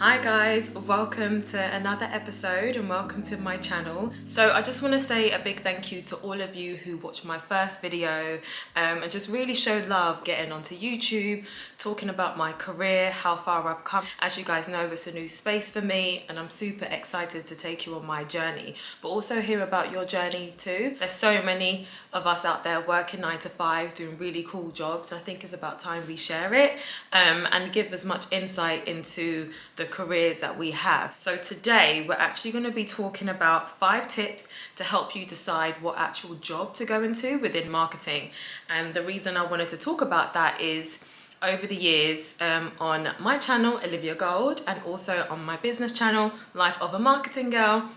Hi guys, welcome to another episode and welcome to my channel. So I just want to say a big thank you to all of you who watched my first video and just really showed love getting onto YouTube, talking about my career, how far I've come. As you guys know, it's a new space for me and I'm super excited to take you on my journey, but also hear about your journey too. There's so many of us out there working 9 to 5s, doing really cool jobs, and I think it's about time we share it and give as much insight into the careers that we have. So today we're actually going to be talking about 5 tips to help you decide what actual job to go into within marketing. And the reason I wanted to talk about that is over the years on my channel Olivia Gold and also on my business channel Life of a Marketing Girl,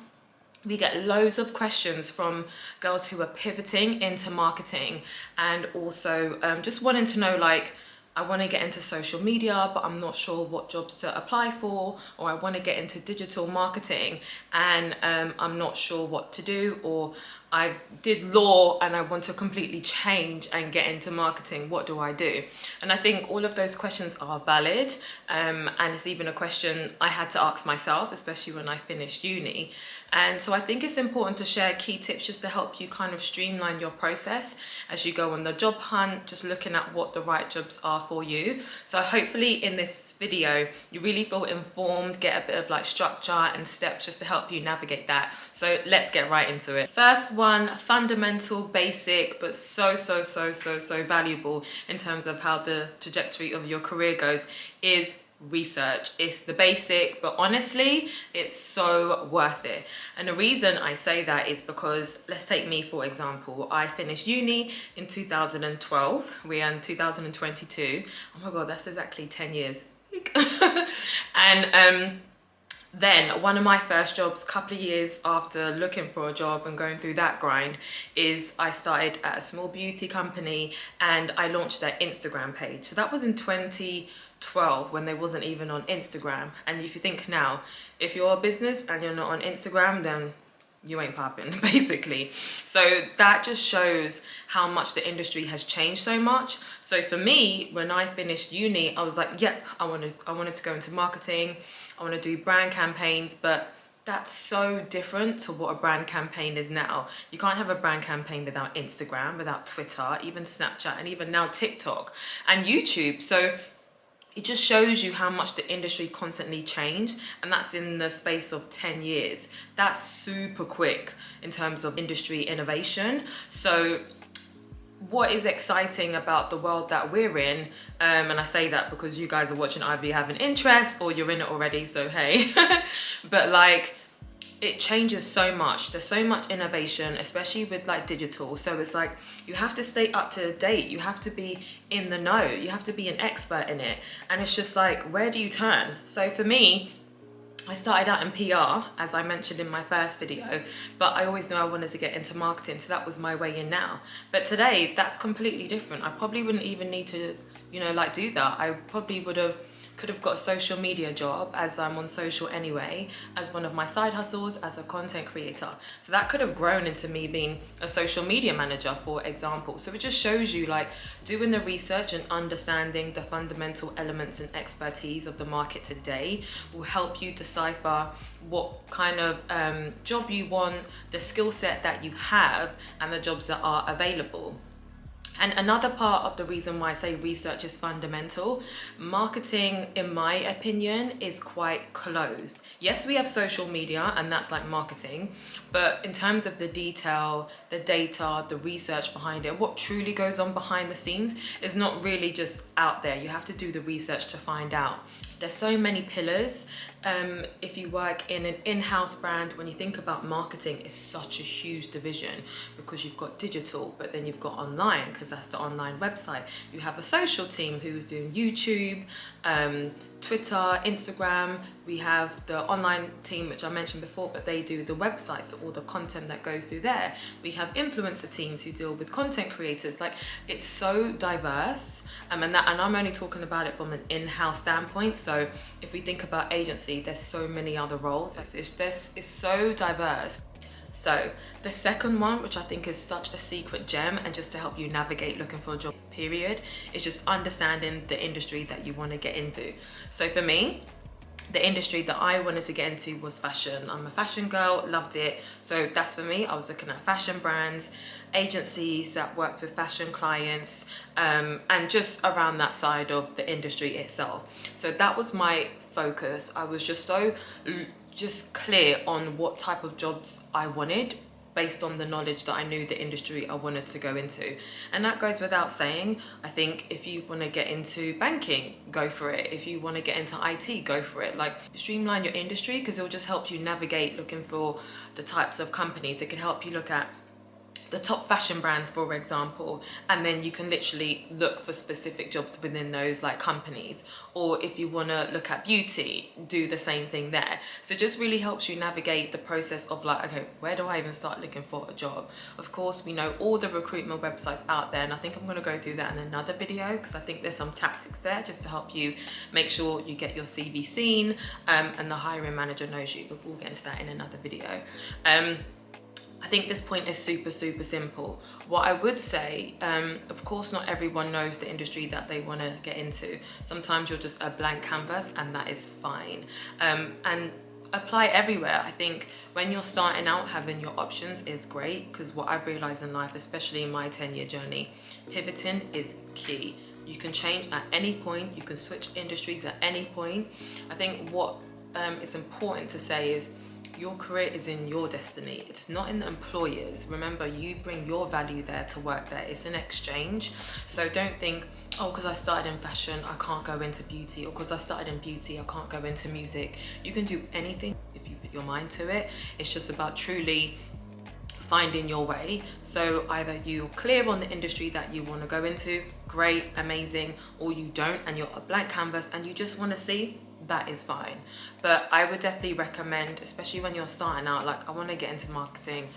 we get loads of questions from girls who are pivoting into marketing and also just wanting to know, like, I want to get into social media, but I'm not sure what jobs to apply for, or I want to get into digital marketing and I'm not sure what to do, or I did law and I want to completely change and get into marketing. What do I do? And I think all of those questions are valid, and it's even a question I had to ask myself, especially when I finished uni. And so I think it's important to share key tips just to help you kind of streamline your process as you go on the job hunt, just looking at what the right jobs are for you. So hopefully in this video, you really feel informed, get a bit of like structure and steps just to help you navigate that. So let's get right into it. First one, fundamental, basic, but so valuable in terms of how the trajectory of your career goes is research. It's the basic, but honestly, it's so worth it. And the reason I say that is because, let's take me for example. I finished uni in 2012. We are in 2022. Oh my god, that's exactly 10 years. And then one of my first jobs, couple of years after looking for a job and going through that grind, is I started at a small beauty company and I launched their Instagram page. So that was in 2012 when they wasn't even on Instagram. And if you think now, if you're a business and you're not on Instagram, then you ain't popping, basically. So that just shows how much the industry has changed so much. So for me, when I finished uni, I was like, yep, I wanted to go into marketing. I want to do brand campaigns, but that's so different to what a brand campaign is now. You can't have a brand campaign without Instagram, without Twitter, even Snapchat, and even now TikTok and YouTube. So it just shows you how much the industry constantly changed, and that's in the space of 10 years. That's super quick in terms of industry innovation. So what is exciting about the world that we're in, and I say that because you guys are watching, either you have an interest or you're in it already, so hey, but like, it changes so much. There's so much innovation, especially with like digital. So it's like you have to stay up to date. You have to be in the know. You have to be an expert in it. And it's just like, where do you turn? So for me, I started out in PR, as I mentioned in my first video, but I always knew I wanted to get into marketing, so that was my way in now. But today, that's completely different. I probably wouldn't even need to, like do that. I probably could have got a social media job, as I'm on social anyway, as one of my side hustles as a content creator. So that could have grown into me being a social media manager, for example. So it just shows you, like, doing the research and understanding the fundamental elements and expertise of the market today will help you decipher what kind of job you want, the skill set that you have, and the jobs that are available. And another part of the reason why I say research is fundamental, marketing, in my opinion, is quite closed. Yes, we have social media and that's like marketing, but in terms of the detail, the data, the research behind it, what truly goes on behind the scenes is not really just out there. You have to do the research to find out. There's so many pillars. If you work in an in-house brand, when you think about marketing, it's such a huge division because you've got digital, but then you've got online, because that's the online website. You have a social team who's doing YouTube, Twitter, Instagram. We have the online team, which I mentioned before, but they do the website, so all the content that goes through there. We have influencer teams who deal with content creators. Like, it's so diverse, and I'm only talking about it from an in-house standpoint. So if we think about agency, there's so many other roles. It's so diverse. So the second one, which I think is such a secret gem, and just to help you navigate looking for a job period, is just understanding the industry that you want to get into. So for me, the industry that I wanted to get into was fashion. I'm a fashion girl, loved it. So that's for me. I was looking at fashion brands, agencies that worked with fashion clients, and just around that side of the industry itself. So that was my focus. I was just just clear on what type of jobs I wanted, based on the knowledge that I knew the industry I wanted to go into. And that goes without saying. I think if you want to get into banking, go for it. If you want to get into IT, go for it. Like, streamline your industry, because it'll just help you navigate looking for the types of companies. It can help you look at the top fashion brands, for example, and then you can literally look for specific jobs within those like companies. Or if you want to look at beauty, do the same thing there. So it just really helps you navigate the process of like, okay, where do I even start looking for a job? Of course, we know all the recruitment websites out there, and I think I'm going to go through that in another video, because I think there's some tactics there just to help you make sure you get your CV seen, and the hiring manager knows you, but we'll get into that in another video. I think this point is super simple. What I would say, of course, not everyone knows the industry that they want to get into. Sometimes you're just a blank canvas, and that is fine. And apply everywhere. I think when you're starting out, having your options is great, because what I've realized in life, especially in my 10-year journey, pivoting is key. You can change at any point. You can switch industries at any point. I think what is important to say is, your career is in your destiny. It's not in the employers. Remember, you bring your value there to work there. It's an exchange. So don't think, oh, because I started in fashion, I can't go into beauty, or because I started in beauty, I can't go into music. You can do anything if you put your mind to it. It's just about truly finding your way. So either you're clear on the industry that you want to go into, great, amazing, or you don't, and you're a blank canvas and you just want to see, that is fine. But I would definitely recommend, especially when you're starting out, like, I want to get into marketing,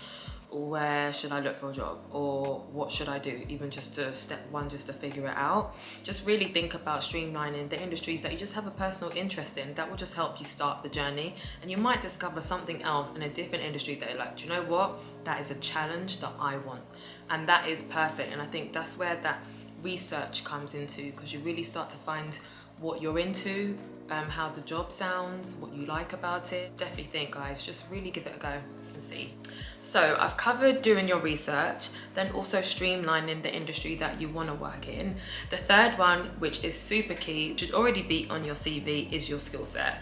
where should I look for a job, or what should I do, even just to step one, just to figure it out. Just really think about streamlining the industries that you just have a personal interest in. That will just help you start the journey, and you might discover something else in a different industry that you're like, do you know what, that is a challenge that I want, and that is perfect. And I think that's where that research comes into, because you really start to find what you're into, how the job sounds, what you like about it. Definitely think, guys, just really give it a go and see. So I've covered doing your research, then also streamlining the industry that you want to work in. The third one, which is super key, should already be on your CV, is your skill set.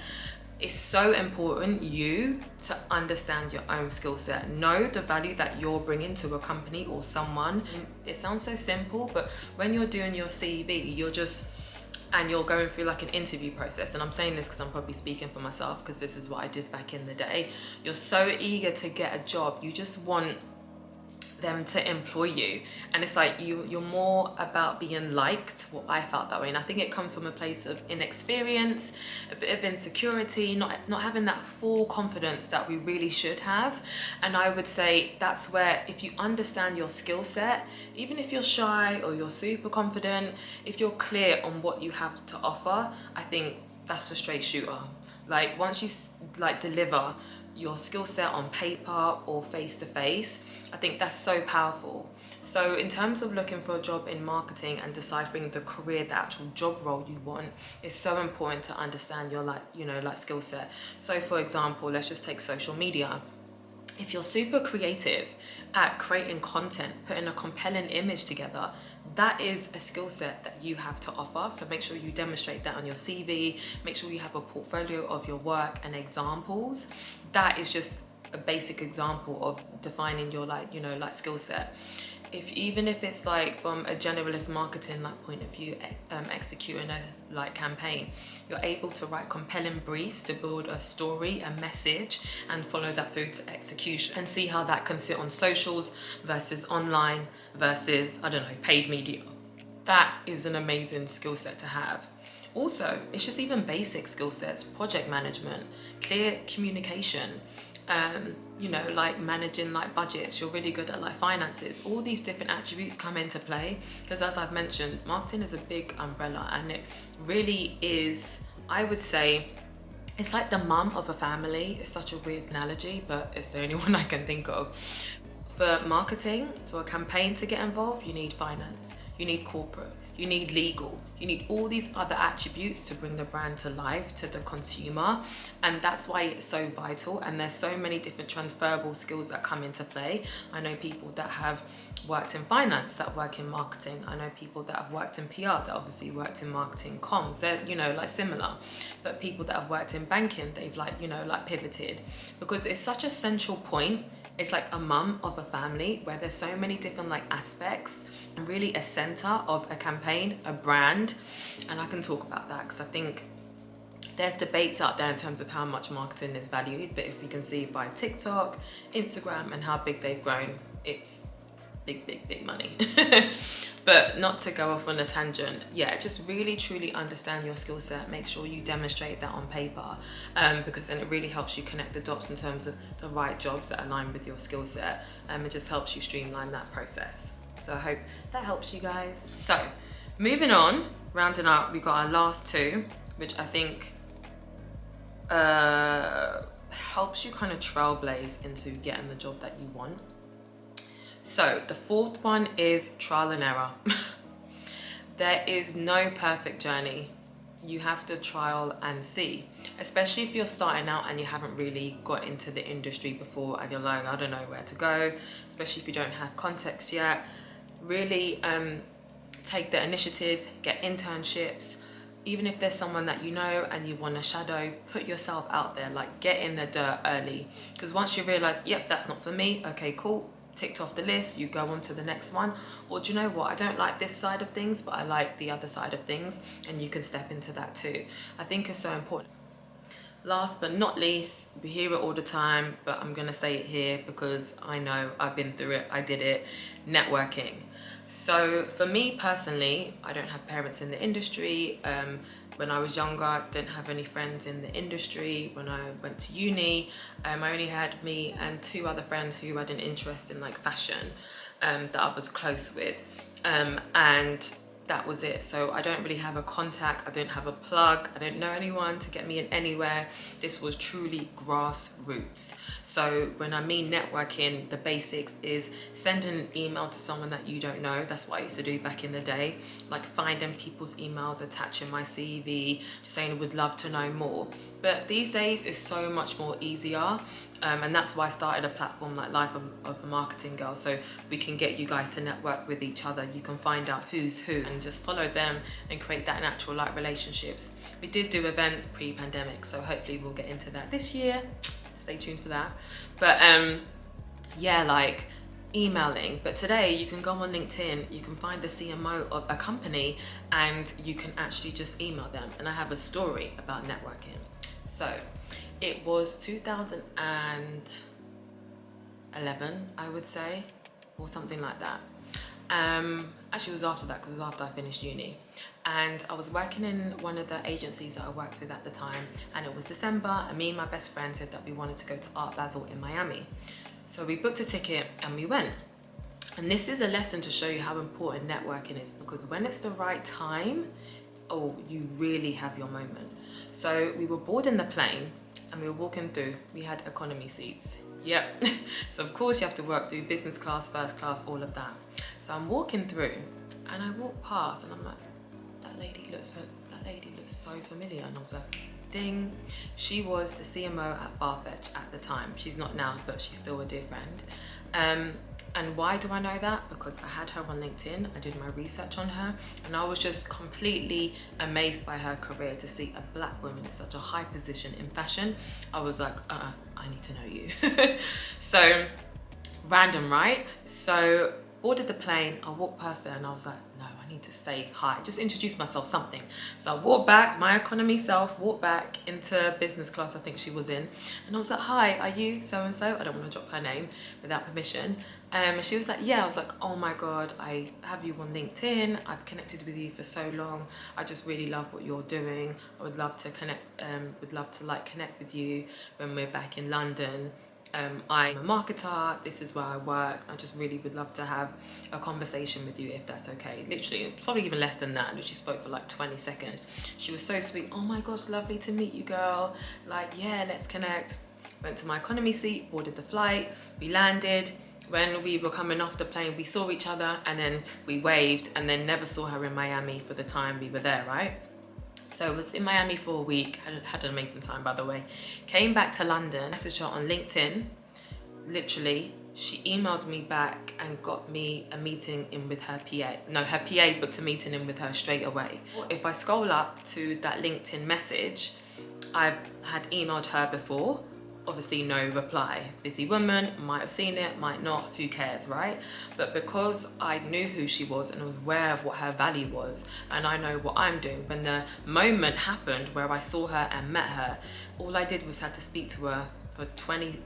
It's so important you to understand your own skill set. Know the value that you're bringing to a company or someone. It sounds so simple, but when you're doing your CV, and you're going through like an interview process, and I'm saying this because I'm probably speaking for myself, because this is what I did back in the day. You're so eager to get a job, you just want them to employ you, and it's like you're more about being liked. Well, I felt that way, and I think it comes from a place of inexperience, a bit of insecurity, not having that full confidence that we really should have. And I would say that's where, if you understand your skill set, even if you're shy or you're super confident, if you're clear on what you have to offer, I think that's the straight shooter. Like, once you like deliver your skill set on paper or face to face, I think that's so powerful. So in terms of looking for a job in marketing and deciphering the career, the actual job role you want, it's so important to understand your skill set. So for example, let's just take social media. If you're super creative at creating content, putting a compelling image together, that is a skill set that you have to offer. So make sure you demonstrate that on your CV. Make sure you have a portfolio of your work and examples. That is just a basic example of defining your skill set. Even if it's like from a generalist marketing point of view, executing a campaign, you're able to write compelling briefs to build a story, a message, and follow that through to execution, and see how that can sit on socials versus online versus, I don't know, paid media. That is an amazing skill set to have. Also, it's just even basic skill sets, project management, clear communication, like managing budgets. You're really good at finances. All these different attributes come into play, because as I've mentioned, marketing is a big umbrella, and it really is, I would say, it's like the mum of a family. It's such a weird analogy, but it's the only one I can think of. For marketing, for a campaign to get involved, you need finance, you need corporate, you need legal, you need all these other attributes to bring the brand to life to the consumer. And that's why it's so vital. And there's so many different transferable skills that come into play. I know people that have worked in finance that work in marketing. I know people that have worked in PR that obviously worked in marketing comms. They're, you know, like similar. But people that have worked in banking, they've like, you know, like pivoted, because it's such a central point. It's like a mum of a family where there's so many different like aspects and really a center of a campaign, a brand. And I can talk about that because I think there's debates out there in terms of how much marketing is valued, but if we can see by TikTok, Instagram, and how big they've grown, it's big money. But not to go off on a tangent, yeah, just really truly understand your skill set. Make sure you demonstrate that on paper, because then it really helps you connect the dots in terms of the right jobs that align with your skill set. It just helps you streamline that process. So I hope that helps you guys. So moving on, rounding up, we got our last two, which I think helps you kind of trailblaze into getting the job that you want. So the fourth one is trial and error. There is no perfect journey. You have to trial and see, especially if you're starting out and you haven't really got into the industry before and you're like, I don't know where to go, especially if you don't have context yet. Really take the initiative, get internships. Even if there's someone that you know and you want to shadow, put yourself out there, like get in the dirt early. Because once you realize, yep, that's not for me, okay, cool, ticked off the list, you go on to the next one. Or do you know what, I don't like this side of things, but I like the other side of things, and you can step into that too. I think it's so important. Last but not least, we hear it all the time, but I'm gonna say it here because I know I've been through it, I did it, networking. So for me personally, I don't have parents in the industry. When I was younger, I didn't have any friends in the industry. When I went to uni, I only had me and two other friends who had an interest in like fashion that I was close with. And that was it. So I don't really have a contact, I don't have a plug, I don't know anyone to get me in anywhere. This was truly grassroots. So when I mean networking, the basics is sending an email to someone that you don't know. That's what I used to do back in the day, like finding people's emails, attaching my CV, just saying would love to know more. But these days it's so much more easier. And that's why I started a platform like Life of a Marketing Girl, so we can get you guys to network with each other. You can find out who's who and just follow them and create that natural like relationships. We did do events pre-pandemic, so hopefully we'll get into that this year. Stay tuned for that. But yeah, like emailing. But today you can go on LinkedIn, you can find the CMO of a company and you can actually just email them. And I have a story about networking. So it was 2011, I would say, or something like that. Actually, it was after that, because it was after I finished uni. And I was working in one of the agencies that I worked with at the time, and it was December, and me and my best friend said that we wanted to go to Art Basel in Miami. So we booked a ticket and we went. And this is a lesson to show you how important networking is, because when it's the right time, oh, you really have your moment. So we were boarding the plane and we were walking through, we had economy seats. Yep. So of course you have to work through business class, first class, all of that. So I'm walking through and I walk past and I'm like, that lady looks so familiar. And I was like, ding. She was the CMO at Farfetch at the time. She's not now, but she's still a dear friend. And why do I know that? Because I had her on LinkedIn, I did my research on her, and I was just completely amazed by her career. To see a black woman in such a high position in fashion, I was like, I need to know you. So, random, right? So, boarded the plane, I walked past there and I was like, no, I need to say hi, just introduce myself, something. So I walked back, my economy self, walked back into business class, I think she was in. And I was like, hi, are you so-and-so? I don't want to drop her name without permission. And she was like, yeah. I was like, oh my God, I have you on LinkedIn. I've connected with you for so long. I just really love what you're doing. I would love to connect, connect with you when we're back in London. I'm a marketer, this is where I work. I just really would love to have a conversation with you if that's okay. Literally, probably even less than that. She spoke for like 20 seconds. She was so sweet. Oh my gosh, lovely to meet you, girl. Like, yeah, let's connect. Went to my economy seat, boarded the flight, we landed. When we were coming off the plane, we saw each other and then we waved, and then never saw her in Miami for the time we were there, right? So I was in Miami for a week, had an amazing time, by the way. Came back to London, messaged her on LinkedIn. Literally, she emailed me back and got me a meeting in with her PA. No, her PA booked a meeting in with her straight away. If I scroll up to that LinkedIn message, I've had emailed her before. Obviously no reply. Busy woman, might have seen it, might not, who cares, right? But because I knew who she was and was aware of what her value was, and I know what I'm doing, when the moment happened where I saw her and met her, all I did was had to speak to her for 20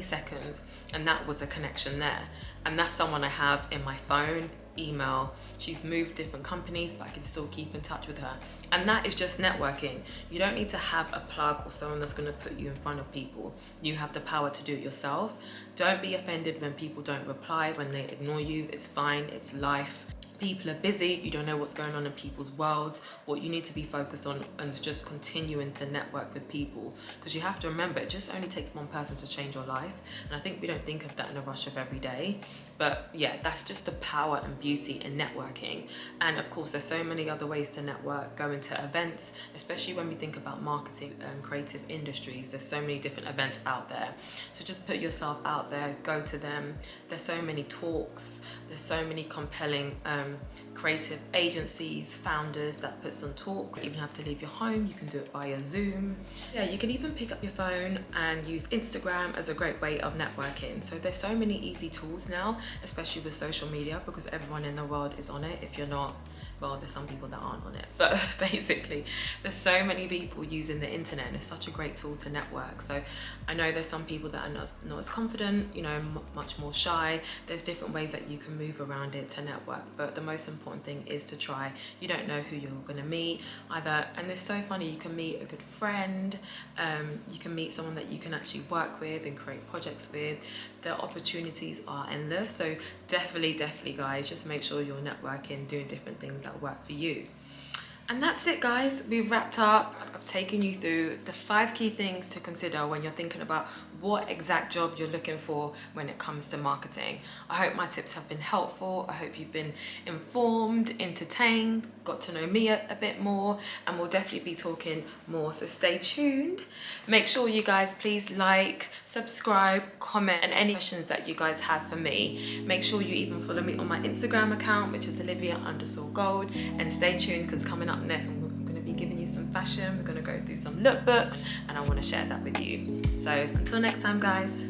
seconds, and that was a connection there. And that's someone I have in my phone, email. She's moved different companies, but I can still keep in touch with her. And that is just networking. You don't need to have a plug or someone that's going to put you in front of people. You have the power to do it yourself. Don't be offended when people don't reply, when they ignore you. It's fine, it's life. People are busy, you don't know what's going on in people's worlds. What you need to be focused on is just continuing to network with people, because you have to remember, it just only takes one person to change your life. And I think we don't think of that in a rush of every day. But yeah, that's just the power and beauty in networking. And of course, there's so many other ways to network. Going to events, especially when we think about marketing and creative industries, there's so many different events out there. So just put yourself out there, go to them. There's so many talks, there's so many compelling creative agencies, founders that puts on talks. You don't even have to leave your home, you can do it via Zoom. Yeah, you can even pick up your phone and use Instagram as a great way of networking. So there's so many easy tools now, especially with social media, because everyone in the world is on it. If you're not, well, there's some people that aren't on it, but basically there's so many people using the internet, and it's such a great tool to network. So I know there's some people that are not as confident, you know, much more shy. There's different ways that you can move around it to network, but the most important thing is to try. You don't know who you're going to meet either, and it's so funny, you can meet a good friend, you can meet someone that you can actually work with and create projects with. The opportunities are endless. So definitely guys, just make sure you're networking, doing different things that work for you. And that's it, guys. We've wrapped up. I've taken you through the 5 key things to consider when you're thinking about what exact job you're looking for when it comes to marketing. I hope my tips have been helpful. I hope you've been informed, entertained, got to know me a bit more, and we'll definitely be talking more, so stay tuned. Make sure you guys please like, subscribe, comment, and any questions that you guys have for me. Make sure you even follow me on my Instagram account, which is Olivia_gold, and stay tuned, because coming up next I'm going to be giving you some fashion. We're going to go through some lookbooks, and I want to share that with you. So until next time, guys.